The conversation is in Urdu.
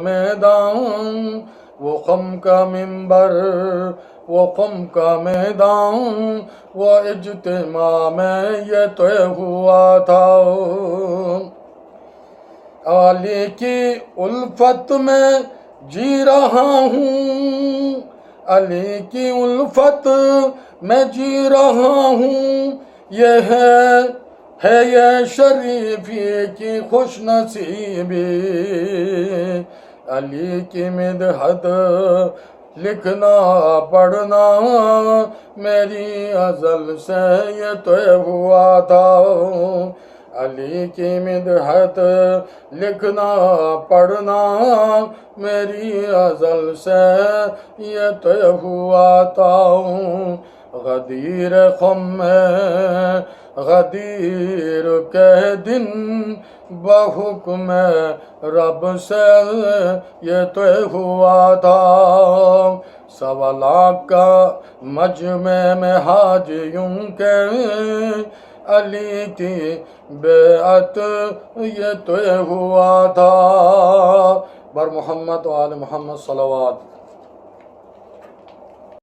میدان وہ خم کا ممبر، وہ قم کا میدان، وہ اجتماع میں یہ طے ہوا تھا۔ علی کی الفت میں جی رہا ہوں، علی کی الفت میں جی رہا ہوں، یہ ہے یہ شریفی کی خوش نصیبی۔ علی کی مدحت لکھنا پڑھنا میری ازل سے یہ طے ہوا تھا۔ علی کی مدحت لکھنا پڑھنا میری ازل سے یہ طے ہوا تھا۔ غدیر خم میں غدیر کے دن بحکم رب سے یہ طے ہوا تھا۔ 1.25 لاکھ کا مجمع میں حاجیوں کے علی کی بیعت یہ طے ہوا تھا۔ بر محمد و آل محمد صلوات۔